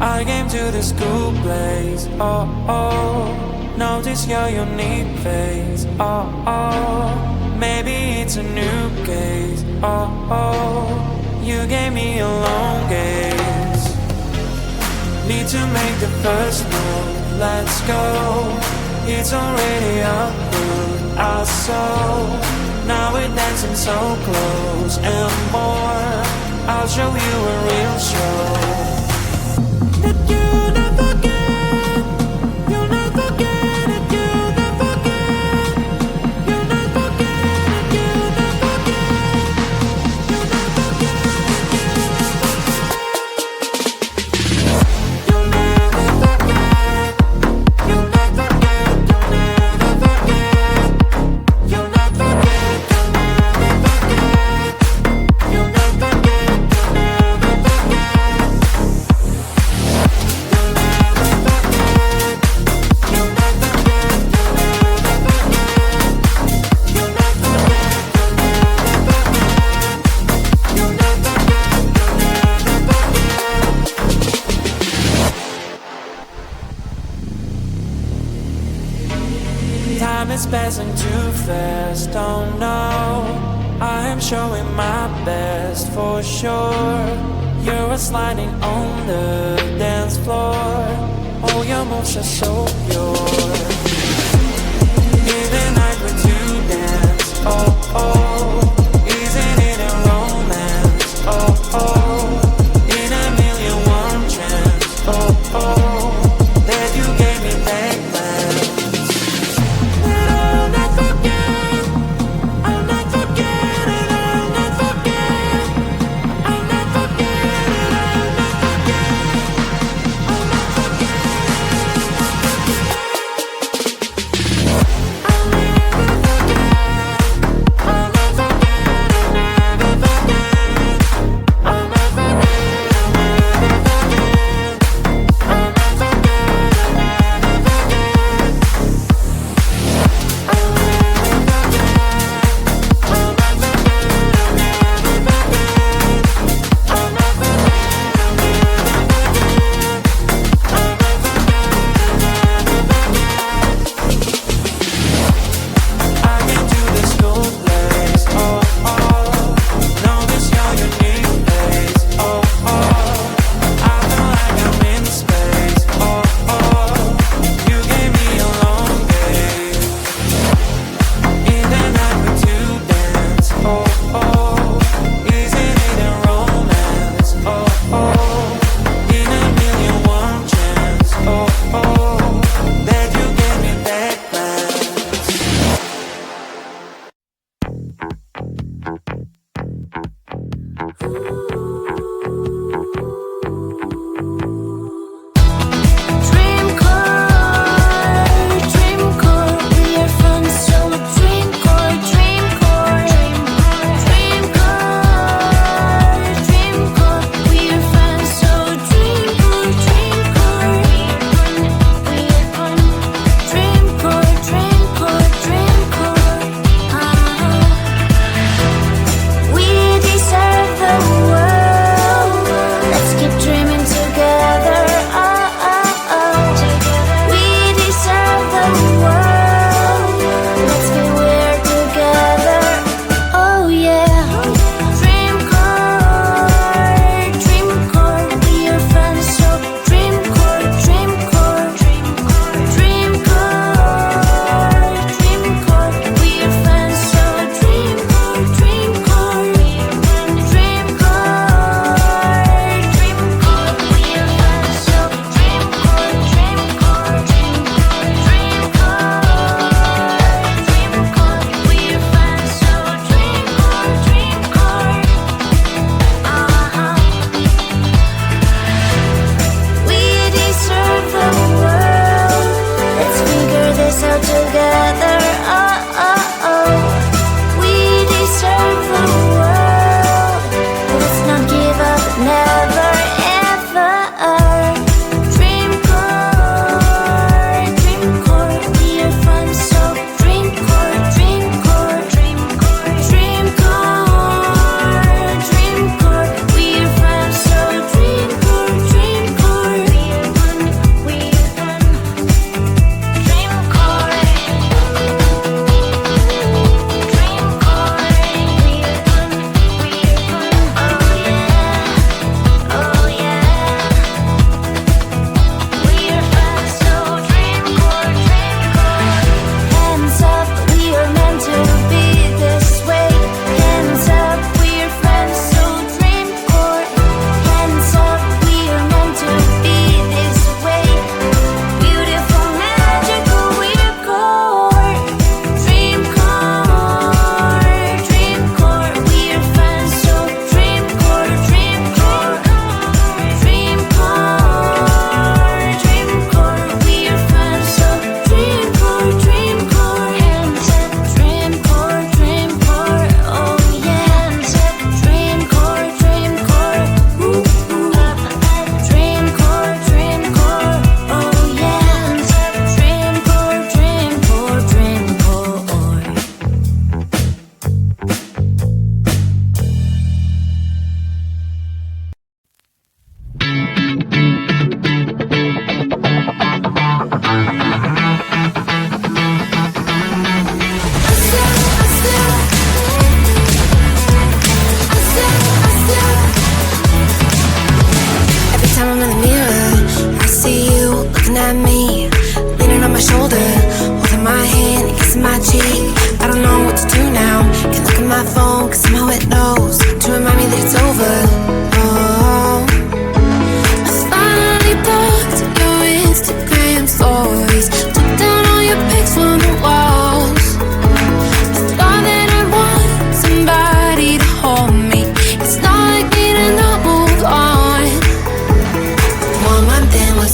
I came to the school place, oh, oh. Notice your unique face, oh, oh. Maybe it's a new case, oh, oh. You gave me a long gaze. Need to make the first move, let's go. It's already up with our soul. Now we're dancing so close and more. I'll show you a real show. That you never get, you'll never get it, you'll never get, you'll never get it, you'll never get, you'll never get, you'll never forget, you'll never get, you'll never forget, you'll never get, you'll never forget, you'll never get, you'll never forget. Time is passing too fast, oh no. I am showing my best for sure. You're sliding on the dance floor. All your moves are so pure. In the night with you dance, oh oh. Isn't it a romance, oh oh. In a million one chance, oh oh. That you gave me back then. That I'll not forget, I'll not forget it, I'll not forget, I'll not forget it, I'll not forget, I'll not forget, I'll never forget, I'll never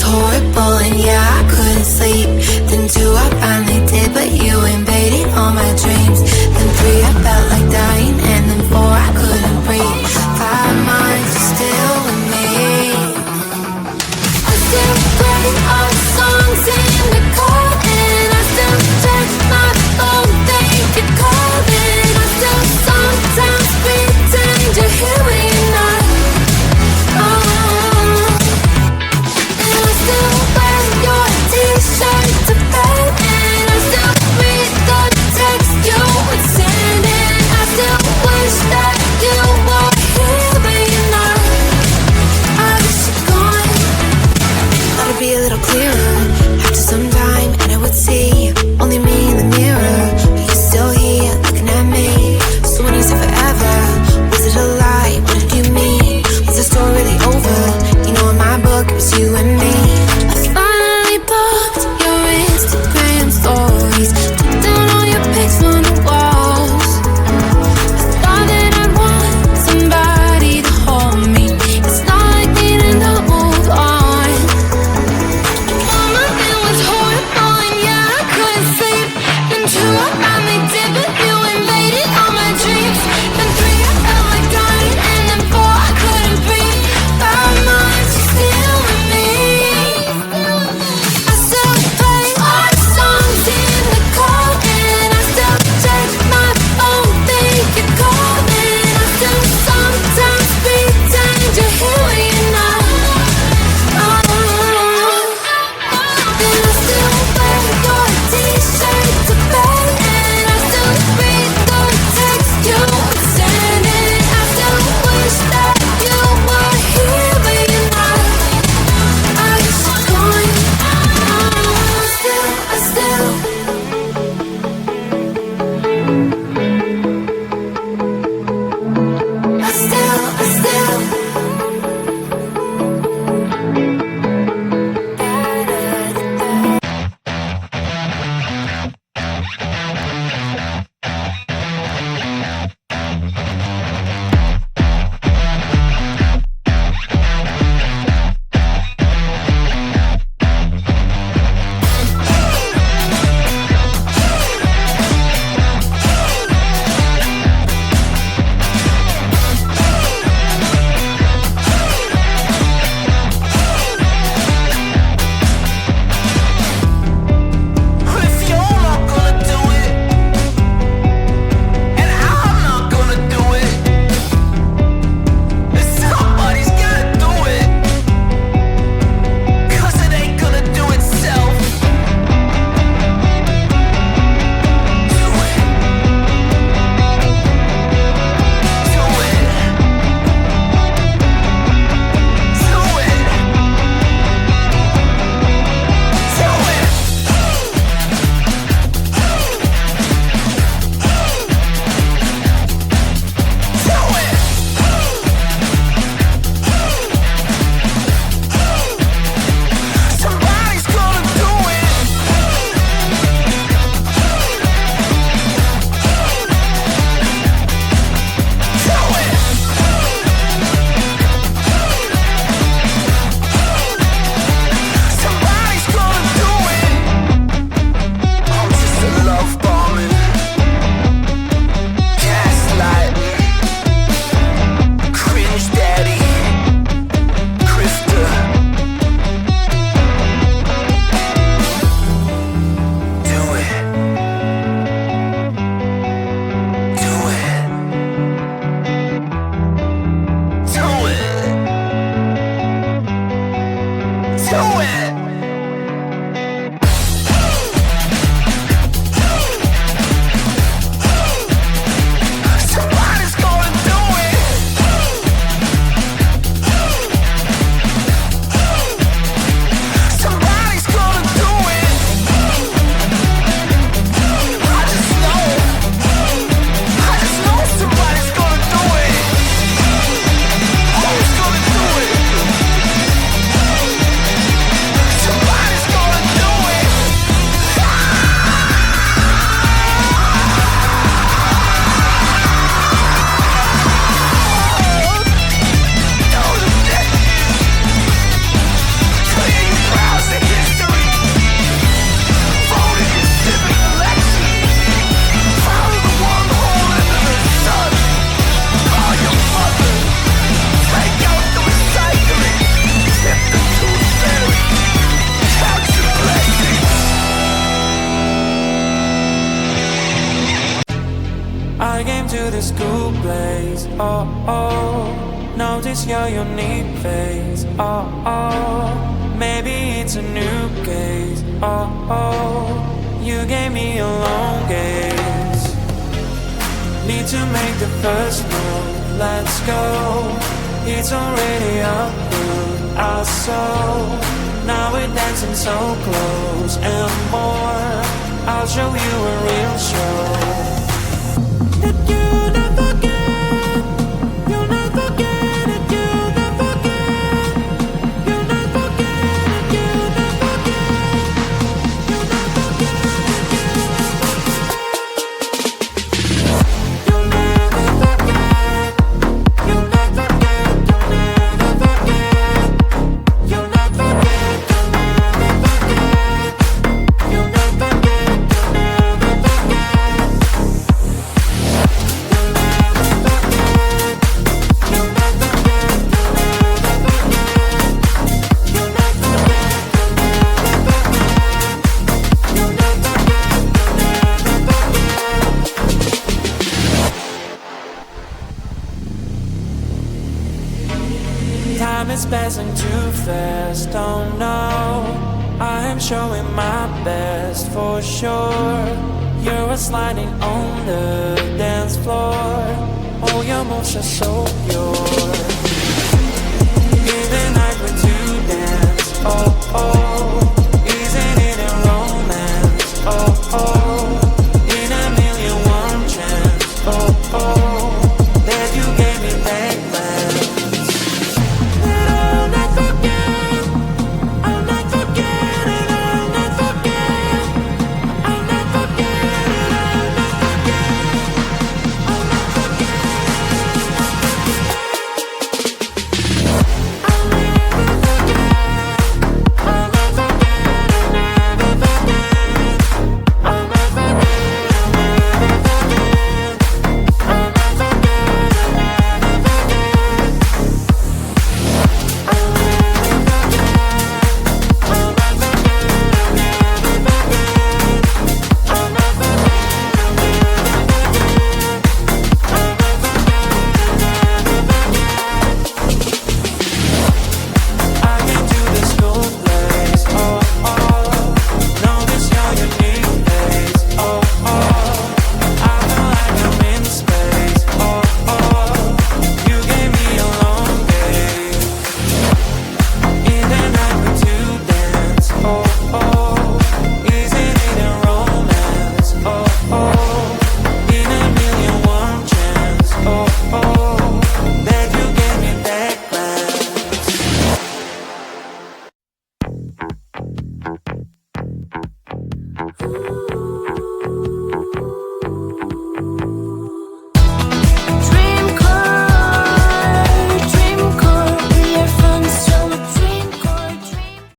was horrible and yeah, I couldn't sleep. Then 2, I finally did, but you invaded all my dreams. Then 3, I felt like dying, and then 4, I couldn't breathe. 5 months, you're still with me. I still play our songs in the car, and I still check my phone, think you're calling. I still sometimes pretend you're here when you're not. And I still wear your t-shirt to bed, and I still read the text you would send, and I still wish that you were here but you're not. I wish you're gone. Thought it'd be a little clearer after some time, and I would see only me in the mirror, but you're still here looking at me. So when you said forever, was it a lie? What did you mean? Was the story really over? You know in my book it was you and me. I finally blocked your Instagram stories, took down all your pics on the walls. I thought that I'd want somebody to hold me. It's not like me to not move on. All of it was horrible and yeah, I couldn't sleep. Then 2, I finally did, but you invaded all my dreams. Then 3, I felt like dying, and then 4, I couldn't breathe. 5 months, you're still with me. I still play our songs in the car, and I still check my phone, think you're calling. I still sometimes pretend you're here when you're not. And I still wear your t-shirt to bed, and I still read the text you would send, and I still wish that you were here but you're not. I wish you're gone. I still the school plays. Oh, oh, notice your unique face. Oh, oh, maybe it's a new case. Oh, oh, you gave me a long gaze. Need to make the first move, let's go. It's already up to our soul. Now we're dancing so close and more. I'll show you a real show. That you'll never get, you'll never get it, you'll never get, you'll never get it, you'll never get, you'll never get it, you'll never forget, you'll never get, you'll never get, you'll never get, you'll never get, you'll never get. Time is passing too fast, oh no. I am showing my best for sure. You're sliding on the dance floor. All your moves are so pure.